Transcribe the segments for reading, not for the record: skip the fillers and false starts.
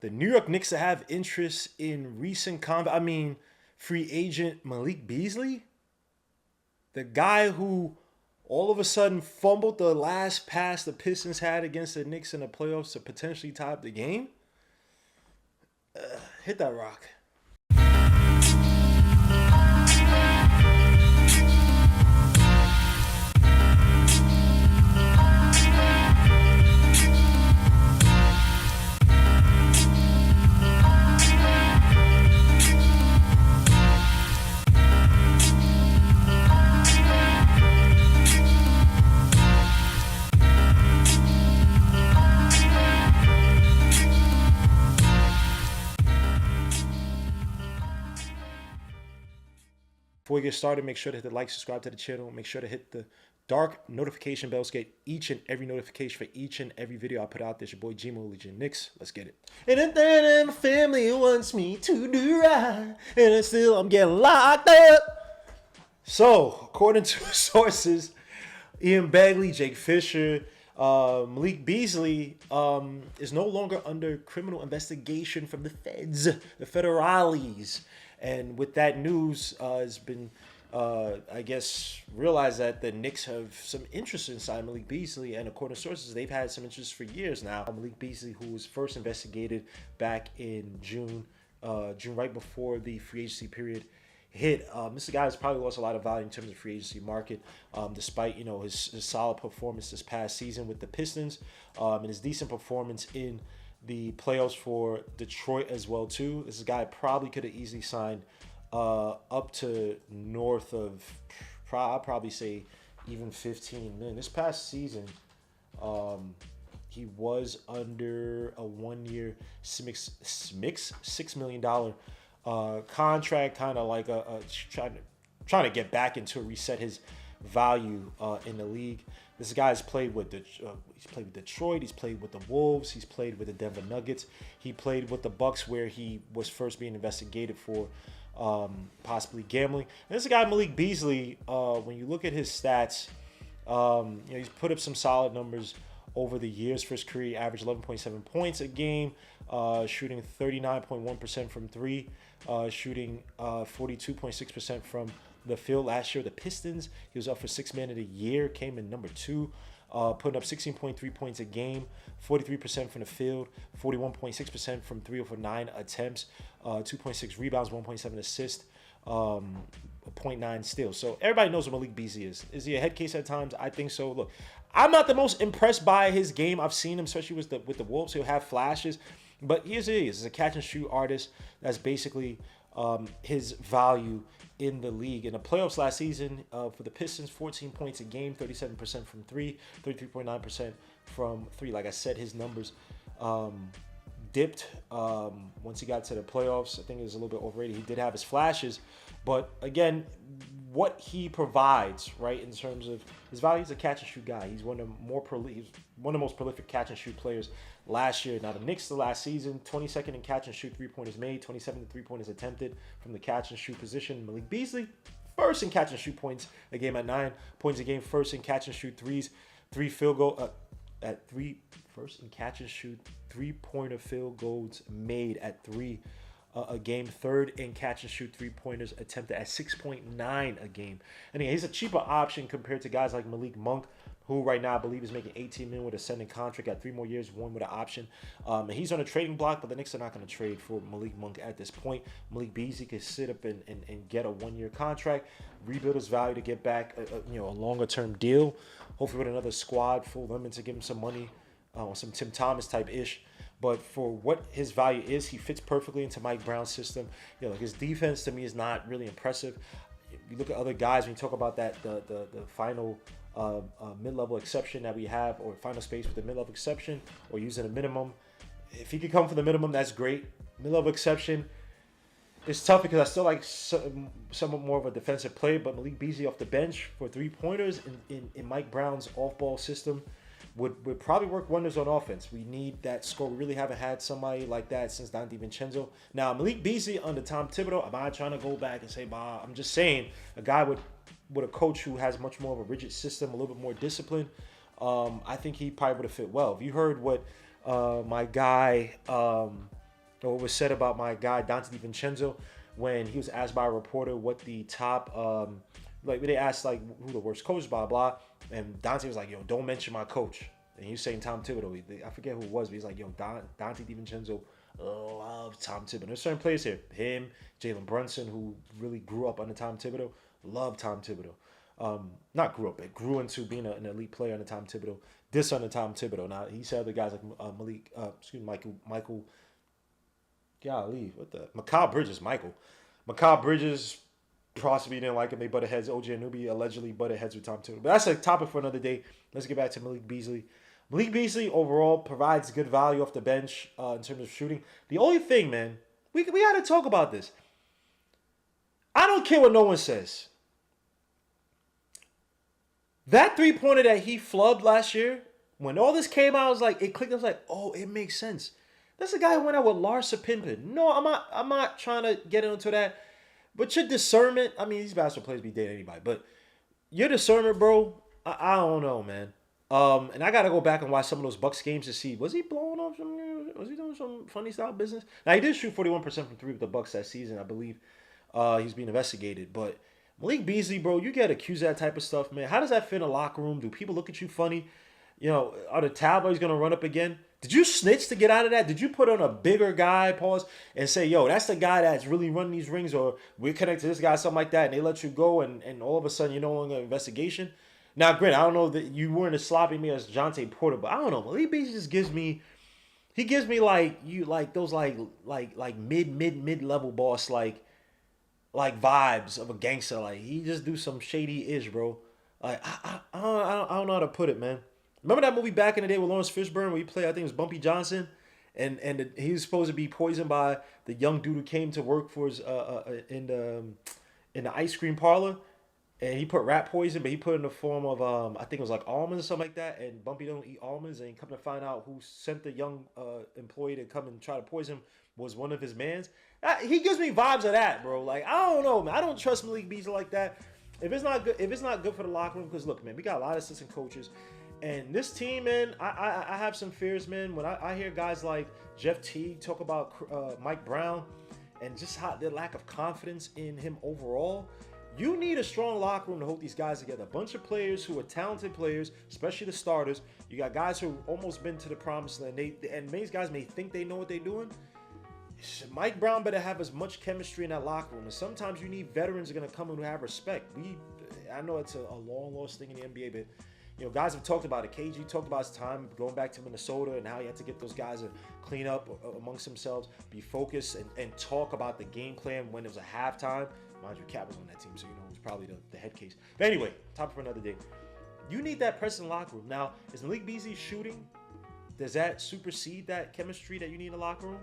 The New York Knicks have interest in free agent Malik Beasley, the guy who all of a sudden fumbled the last pass the Pistons had against the Knicks in the playoffs to potentially tie up the game. Hit that rock. Before we get started, make sure to hit the like, subscribe to the channel. Make sure to hit the dark notification bell to get each and every notification for each and every video I put out. There's your boy G-Mo Legion Knicks. Let's get it. And then my family wants me to do right, and still I'm getting locked up. So, according to sources, Ian Bagley, Jake Fisher, Malik Beasley is no longer under criminal investigation from the feds, the federales. And with that news, it's been, I guess, realized that the Knicks have some interest inside Malik Beasley. And according to sources, they've had some interest for years now. Malik Beasley, who was first investigated back in June right before the free agency period hit. This guy has probably lost a lot of value in terms of free agency market, despite his solid performance this past season with the Pistons, and his decent performance in the playoffs for Detroit as well too. This guy probably could have easily signed up to north of, I'd probably say even 15 million. This past season, he was under a 1 year $6 million contract, kind of like trying to get back into reset his value in the league. This guy's played with he's played with Detroit, he's played with the Wolves, he's played with the Denver Nuggets, he played with the Bucks where he was first being investigated for possibly gambling. And this guy Malik Beasley, when you look at his stats, he's put up some solid numbers over the years. For his career, he averaged 11.7 points a game, shooting 39.1% from three, shooting 42.6% from the field. Last year, the Pistons, he was up for Sixth Man of the Year, came in number 2, putting up 16.3 points a game, 43% from the field, 41.6% from 3 over 9 attempts, 2.6 rebounds, 1.7 assists, 0.9 steals. So everybody knows what Malik Beasley is. Is he a head case at times? I think so. Look, I'm not the most impressed by his game. I've seen him, especially with the Wolves. He'll have flashes, but here's what he is. He's a catch and shoot artist. That's basically his value in the league. In the playoffs last season, for the Pistons, 14 points a game, 37% from 3, 33.9% from 3. Like I said, his numbers dipped once he got to the playoffs. I think it was a little bit overrated. He did have his flashes, but again, what he provides, right, in terms of his value, he's a catch and shoot guy. He's one of the most prolific catch and shoot players last year. Now the Knicks the last season, 22nd in catch and shoot 3-pointers made, 27 3-pointers attempted from the catch and shoot position. Malik Beasley, first in catch and shoot points a game at 9 points a game, first in catch and shoot threes, first in catch and shoot 3-pointer field goals made at 3 a game, third in catch and shoot 3-pointers attempted at 6.9 a game. And he's a cheaper option compared to guys like Malik Monk, who right now I believe is making 18 million with a ascending contract at 3 more years, 1 with an option. And he's on a trading block, but the Knicks are not going to trade for Malik Monk at this point. Malik Beasley could sit up and get a 1-year contract, rebuild his value to get back a longer term deal, hopefully with another squad, full limit to give him some money, some Tim Thomas type ish. But for what his value is, he fits perfectly into Mike Brown's system. His defense to me is not really impressive. You look at other guys, when you talk about that, the final mid-level exception that we have, or final space with the mid-level exception, or using a minimum. If he could come for the minimum, that's great. Mid-level exception, it's tough because I still like somewhat more of a defensive play, but Malik Beasley off the bench for 3-pointers in Mike Brown's off-ball system would probably work wonders on offense. We need that score. We really haven't had somebody like that since Don DiVincenzo. Now, Malik Beasley under Tom Thibodeau, I'm not trying to go back and say, I'm just saying a guy with a coach who has much more of a rigid system, a little bit more discipline, I think he probably would have fit well. If you heard what my guy or what was said about my guy Dante DiVincenzo when he was asked by a reporter what the top like they asked like who the worst coach, blah blah, and Dante was like, yo, don't mention my coach. And he was saying Tom Thibodeau. I forget who it was, but he's like, yo, Dante DiVincenzo loves Tom Thibodeau. There's certain players here, him, Jalen Brunson, who really grew up under Tom Thibodeau, love Tom Thibodeau. Not grew up, but grew into being an elite player under Tom Thibodeau. This under Tom Thibodeau. Now he said other guys like Michael. Golly, what the Mikal Bridges, Mikal Bridges possibly didn't like him. They butted heads. OJ Anunoby allegedly butted heads with Tom Thibodeau. But that's a topic for another day. Let's get back to Malik Beasley. Malik Beasley overall provides good value off the bench in terms of shooting. The only thing, man, we got to talk about this. I don't care what no one says. That three-pointer that he flubbed last year, when all this came out, I was like, it clicked. I was like, oh, it makes sense. That's the guy who went out with Lars Sapinpin. No, I'm not trying to get into that. But your discernment, I mean, these basketball players be dating anybody, but your discernment, bro, I don't know, man. And I gotta go back and watch some of those Bucks games to see, was he blowing up was he doing some funny style business? Now he did shoot 41% from three with the Bucks that season, I believe. He's being investigated. But Malik Beasley, bro, you get accused of that type of stuff, man. How does that fit in a locker room? Do people look at you funny? You know, are the tabloids gonna run up again? Did you snitch to get out of that? Did you put on a bigger guy, pause, and say, yo, that's the guy that's really running these rings, or we're connected to this guy, something like that, and they let you go, and all of a sudden you're no longer an investigation? Now, granted, I don't know that you weren't as sloppy me as Jonte Porter, but I don't know. Malik Beasley just gives me those mid level boss like vibes of a gangster. Like he just do some shady ish, bro. Like I don't know how to put it, man. Remember that movie back in the day with Lawrence Fishburne where he played, I think it was Bumpy Johnson, and he was supposed to be poisoned by the young dude who came to work for his in the ice cream parlor, and he put rat poison, but he put it in the form of I think it was like almonds or something like that, and Bumpy don't eat almonds, and he come to find out who sent the young employee to come and try to poison him was one of his mans. He gives me vibes of that, bro. Like I don't know, man. I don't trust Malik Beasley like that. If it's not good for the locker room, because look, man, we got a lot of assistant coaches. And this team, man, I have some fears, man. When I hear guys like Jeff Teague talk about Mike Brown and just how their lack of confidence in him overall, you need a strong locker room to hold these guys together. A bunch of players who are talented players, especially the starters. You got guys who almost been to the promised land. And many guys may think they know what they're doing. Mike Brown better have as much chemistry in that locker room. And sometimes you need veterans who are going to come in who have respect. I know it's a long lost thing in the NBA, but you know, guys have talked about it. KG talked about his time going back to Minnesota and how he had to get those guys to clean up amongst themselves, be focused, and talk about the game plan when it was a halftime. Mind you, Cat was on that team, so you know it was probably the head case. But anyway, topic for another day. You need that presence in the locker room. Now, is Malik Beasley shooting? Does that supersede that chemistry that you need in the locker room?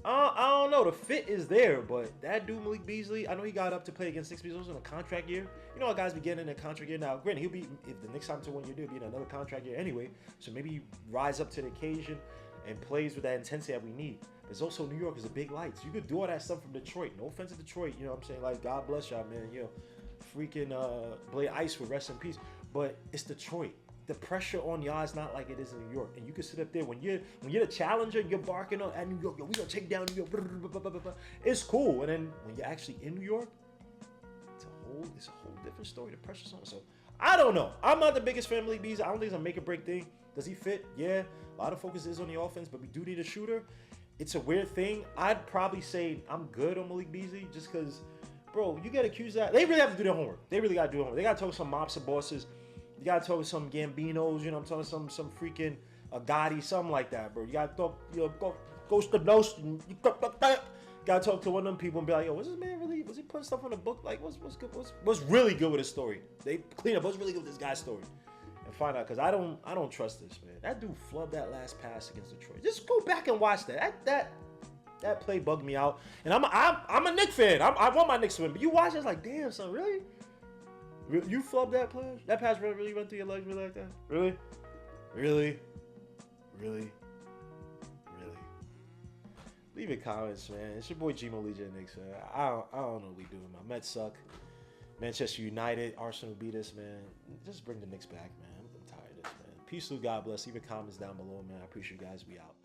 I don't know. The fit is there, but that dude Malik Beasley, I know he got up to play against Knicks, but he's also in a contract year. You know how guys be getting in a contract year now. Granted, he'll be, if the Knicks time to 1 year, he'll be in another contract year anyway. So maybe he rise up to the occasion and plays with that intensity that we need. There's also New York is a big lights. You could do all that stuff from Detroit. No offense to Detroit, you know what I'm saying? Like, God bless y'all, man. You know, freaking Blade Ice with rest in peace. But it's Detroit. The pressure on y'all is not like it is in New York, and you can sit up there when you're the challenger, you're barking on at New York, yo, we gonna take down New York. It's cool, and then when you're actually in New York, it's a whole different story. The pressure's on. So I don't know. I'm not the biggest fan of Malik Beasley. I don't think it's a make or break thing. Does he fit? Yeah, a lot of focus is on the offense, but we do need a shooter. It's a weird thing. I'd probably say I'm good on Malik Beasley just because, bro, you get accused of that. They really have to do their homework. They really got to do their homework. They got to talk to some mobster bosses. You gotta talk to some Gambinos, you know what I'm talking, some freaking Gotti, something like that, bro. You gotta talk, you know, go to the nose, and you gotta talk to one of them people and be like, yo, was this man really, was he putting stuff on the book? Like, what's good, what's really good with his story? They clean up what's really good with this guy's story. And find out, because I don't trust this, man. That dude flubbed that last pass against Detroit. Just go back and watch that. That play bugged me out. And I'm a Knicks fan. I want my Knicks to win. But you watch it, it's like, damn, son, really? You flubbed that play? That pass really went through your legs really like that? Really? Really? Really? Really? Leave it comments, man. It's your boy Gmo Legion Knicks, man. I don't know what we doing. My Mets suck. Manchester United, Arsenal beat us, man. Just bring the Knicks back, man. I'm tired of this, man. Peace through, God bless. Leave your comments down below, man. I appreciate you guys. We out.